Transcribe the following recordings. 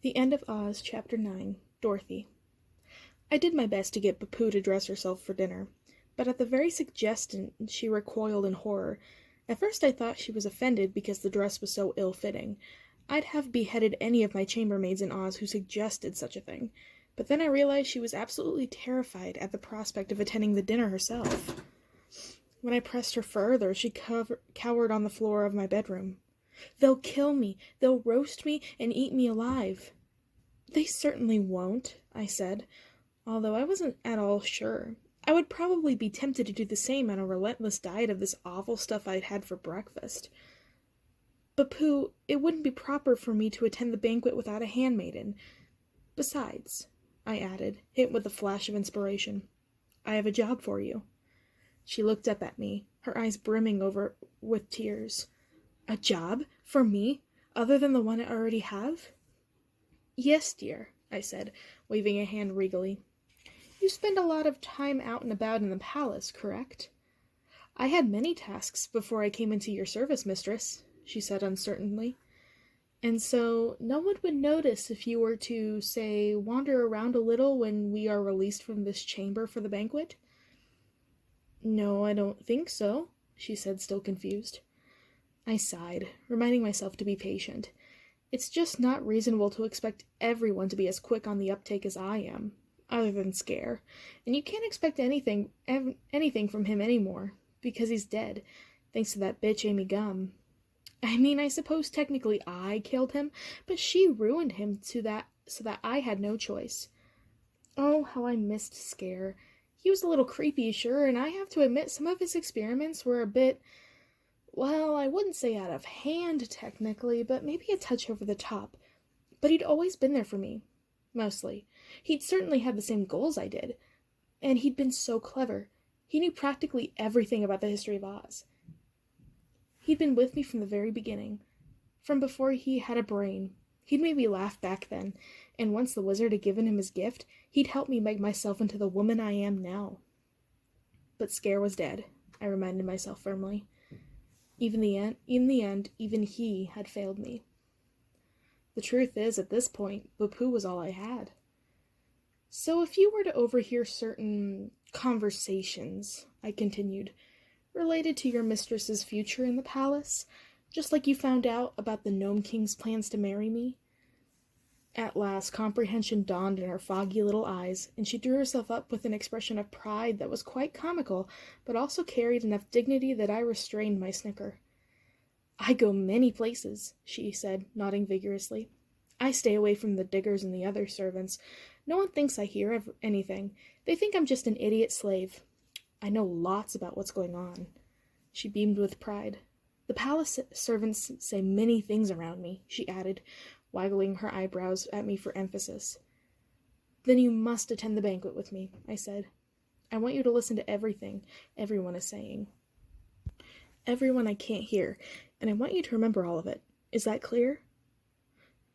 The End of Oz, Chapter 9, Dorothy. I did my best to get Bapu to dress herself for dinner, but at the very suggestion she recoiled in horror. At first I thought she was offended because the dress was so ill-fitting. I'd have beheaded any of my chambermaids in Oz who suggested such a thing, but then I realized she was absolutely terrified at the prospect of attending the dinner herself. When I pressed her further, she cowered on the floor of my bedroom. "They'll kill me, they'll roast me and eat me alive." "They certainly won't," I said, although I wasn't at all sure. I would probably be tempted to do the same on a relentless diet of this awful stuff I'd had for breakfast. "Bapu, it wouldn't be proper for me to attend the banquet without a handmaiden. Besides," I added, hit with a flash of inspiration, "I have a job for you." She looked up at me, her eyes brimming over with tears. "A job? For me? Other than the one I already have?" "Yes, dear," I said, waving a hand regally. "You spend a lot of time out and about in the palace, correct?" "I had many tasks before I came into your service, mistress," she said uncertainly. "And so no one would notice if you were to, say, wander around a little when we are released from this chamber for the banquet?" "No, I don't think so," she said, still confused. I sighed, reminding myself to be patient. It's just not reasonable to expect everyone to be as quick on the uptake as I am, other than Scare. And you can't expect anything from him anymore, because he's dead, thanks to that bitch Amy Gum. I mean, I suppose technically I killed him, but she ruined him so that I had no choice. Oh, how I missed Scare. He was a little creepy, sure, and I have to admit some of his experiments were a bit, well, I wouldn't say out of hand, technically, but maybe a touch over the top. But he'd always been there for me. Mostly. He'd certainly had the same goals I did. And he'd been so clever. He knew practically everything about the history of Oz. He'd been with me from the very beginning. From before he had a brain. He'd made me laugh back then, and once the wizard had given him his gift, he'd helped me make myself into the woman I am now. But Scare was dead, I reminded myself firmly. In the end, even he had failed me. The truth is, at this point, Bapu was all I had. "So if you were to overhear certain conversations," I continued, "related to your mistress's future in the palace, just like you found out about the Gnome King's plans to marry me." At last, comprehension dawned in her foggy little eyes, and she drew herself up with an expression of pride that was quite comical, but also carried enough dignity that I restrained my snicker. "I go many places," she said, nodding vigorously. "I stay away from the diggers and the other servants. No one thinks I hear of anything. They think I'm just an idiot slave. I know lots about what's going on." She beamed with pride. "The palace servants say many things around me," she added, waggling her eyebrows at me for emphasis. "Then you must attend the banquet with me," I said. "I want you to listen to everything everyone is saying. Everyone I can't hear, and I want you to remember all of it. Is that clear?"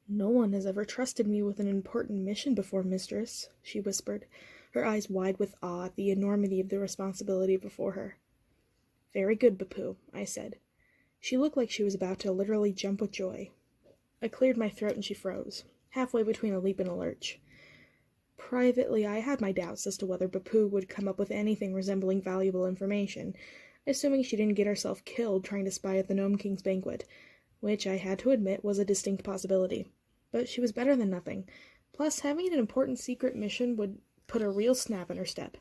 "No one has ever trusted me with an important mission before, mistress," she whispered, her eyes wide with awe at the enormity of the responsibility before her. "Very good, Bapu," I said. She looked like she was about to literally jump with joy. I cleared my throat and she froze, halfway between a leap and a lurch. Privately, I had my doubts as to whether Bapu would come up with anything resembling valuable information, assuming she didn't get herself killed trying to spy at the Gnome King's banquet, which I had to admit was a distinct possibility. But she was better than nothing. Plus, having an important secret mission would put a real snap in her step.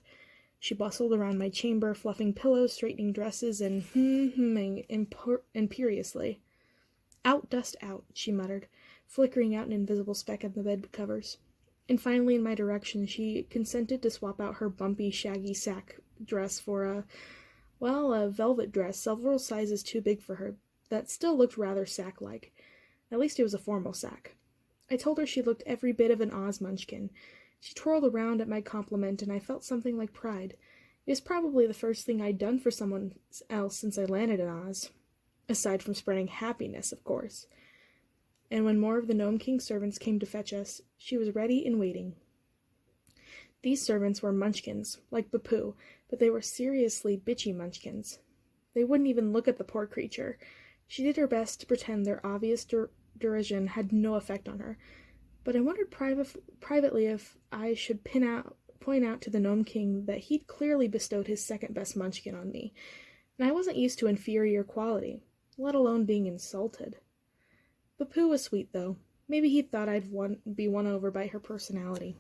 She bustled around my chamber, fluffing pillows, straightening dresses, and humming imperiously. "Out, dust, out," she muttered, flickering out an invisible speck on the bed covers. And finally, in my direction, she consented to swap out her bumpy, shaggy sack dress for a velvet dress several sizes too big for her, that still looked rather sack-like. At least it was a formal sack. I told her she looked every bit of an Oz munchkin. She twirled around at my compliment, and I felt something like pride. It was probably the first thing I'd done for someone else since I landed in Oz. Aside from spreading happiness, of course. And when more of the Gnome King's servants came to fetch us, she was ready and waiting. These servants were munchkins, like Bapu, but they were seriously bitchy munchkins. They wouldn't even look at the poor creature. She did her best to pretend their obvious derision had no effect on her, but I wondered privately if I should point out to the Gnome King that he'd clearly bestowed his second-best munchkin on me, and I wasn't used to inferior quality, let alone being insulted. Papoo was sweet, though. Maybe he thought I'd be won over by her personality.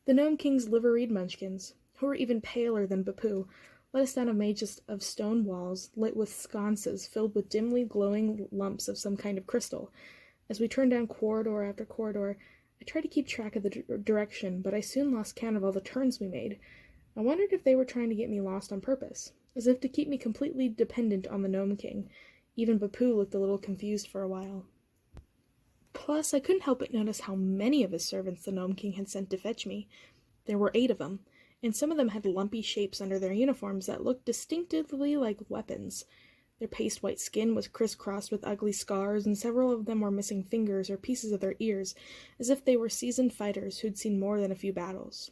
The Gnome King's liveried munchkins, who were even paler than Papoo, led us down a maze of stone walls lit with sconces filled with dimly glowing lumps of some kind of crystal. As we turned down corridor after corridor, I tried to keep track of the direction, but I soon lost count of all the turns we made. I wondered if they were trying to get me lost on purpose, as if to keep me completely dependent on the Gnome King. Even Papoo looked a little confused for a while. Plus, I couldn't help but notice how many of his servants the Gnome King had sent to fetch me. There were 8 of them, and some of them had lumpy shapes under their uniforms that looked distinctively like weapons. Their paste-white skin was crisscrossed with ugly scars, and several of them were missing fingers or pieces of their ears, as if they were seasoned fighters who'd seen more than a few battles.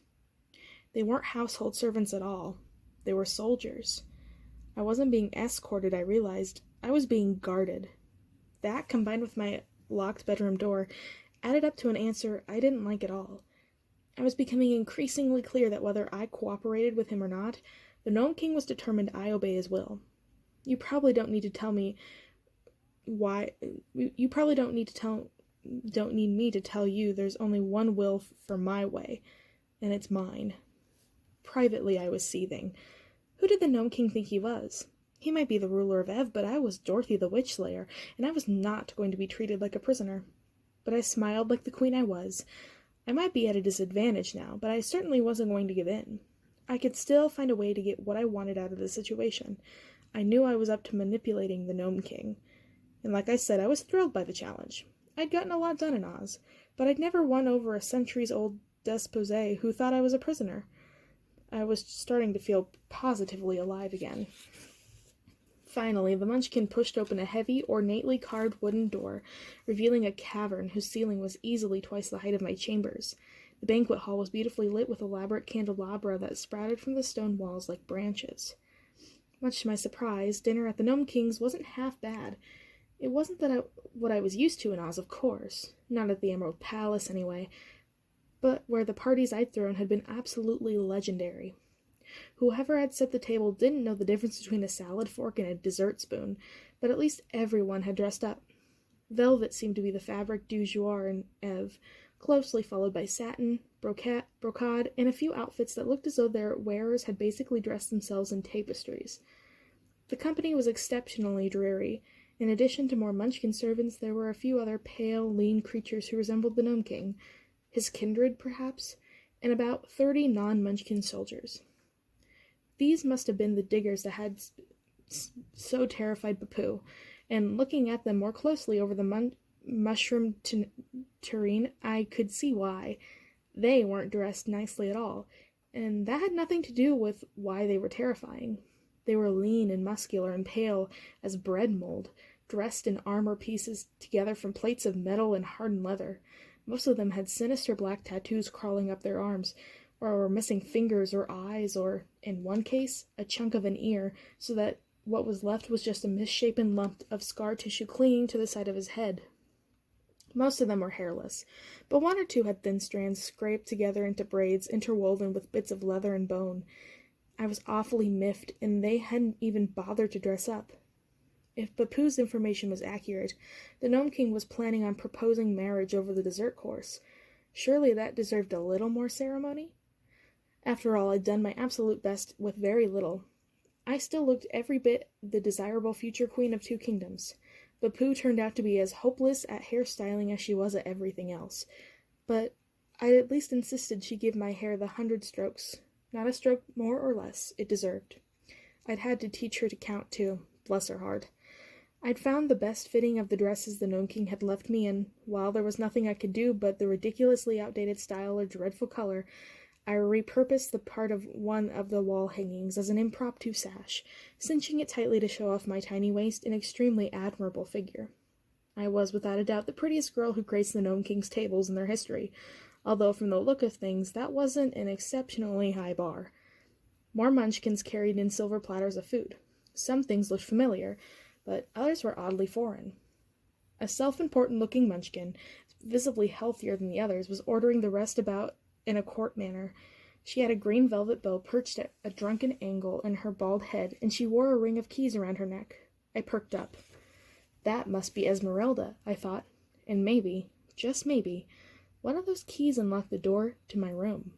They weren't household servants at all. They were soldiers. I wasn't being escorted, I realized. I was being guarded. That, combined with my locked bedroom door, added up to an answer I didn't like at all. I was becoming increasingly clear that whether I cooperated with him or not, the Gnome King was determined I obey his will. You probably don't need me to tell you there's only one will for my way, and it's mine. Privately, I was seething. Who did the Gnome King think he was? He might be the ruler of Ev, but I was Dorothy the Witch Slayer, and I was not going to be treated like a prisoner. But I smiled like the queen I was. I might be at a disadvantage now, but I certainly wasn't going to give in. I could still find a way to get what I wanted out of the situation. I knew I was up to manipulating the Gnome King. And like I said, I was thrilled by the challenge. I'd gotten a lot done in Oz, but I'd never won over a centuries-old despot who thought I was a prisoner. I was starting to feel positively alive again. Finally, the Munchkin pushed open a heavy, ornately carved wooden door, revealing a cavern whose ceiling was easily twice the height of my chambers. The banquet hall was beautifully lit with elaborate candelabra that sprouted from the stone walls like branches. Much to my surprise, dinner at the Gnome King's wasn't half bad. It wasn't what I was used to in Oz, of course. Not at the Emerald Palace, anyway. But where the parties I'd thrown had been absolutely legendary. Whoever had set the table didn't know the difference between a salad fork and a dessert spoon, but at least everyone had dressed up. Velvet seemed to be the fabric du jour in Ev, closely followed by satin, brocade, and a few outfits that looked as though their wearers had basically dressed themselves in tapestries. The company was exceptionally dreary. In addition to more Munchkin servants, there were a few other pale, lean creatures who resembled the Gnome King, his kindred, perhaps, and about 30 non-Munchkin soldiers. These must have been the diggers that had so terrified Papoo, and looking at them more closely over the mushroom tureen, I could see why. They weren't dressed nicely at all, and that had nothing to do with why they were terrifying. They were lean and muscular and pale as bread mold, dressed in armor pieces together from plates of metal and hardened leather. Most of them had sinister black tattoos crawling up their arms, or were missing fingers or eyes, or, in one case, a chunk of an ear, so that what was left was just a misshapen lump of scar tissue clinging to the side of his head. Most of them were hairless, but one or two had thin strands scraped together into braids interwoven with bits of leather and bone. I was awfully miffed, and they hadn't even bothered to dress up. If Papoo's information was accurate, the Gnome King was planning on proposing marriage over the dessert course. Surely that deserved a little more ceremony? After all, I'd done my absolute best with very little. I still looked every bit the desirable future queen of 2 kingdoms. Papoo turned out to be as hopeless at hairstyling as she was at everything else. But I at least insisted she give my hair the 100 strokes. Not a stroke more or less it deserved. I'd had to teach her to count, too. Bless her heart. I'd found the best fitting of the dresses the Gnome King had left me, and while there was nothing I could do but the ridiculously outdated style or dreadful color, I repurposed the part of one of the wall hangings as an impromptu sash, cinching it tightly to show off my tiny waist and extremely admirable figure. I was without a doubt the prettiest girl who graced the Gnome King's tables in their history, although from the look of things that wasn't an exceptionally high bar. More Munchkins carried in silver platters of food. Some things looked familiar, but others were oddly foreign. A self-important looking munchkin, visibly healthier than the others, was ordering the rest about in a court manner. She had a green velvet bow perched at a drunken angle in her bald head, and she wore a ring of keys around her neck. I perked up. That must be Esmeralda, I thought, and maybe, just maybe, one of those keys unlocked the door to my room.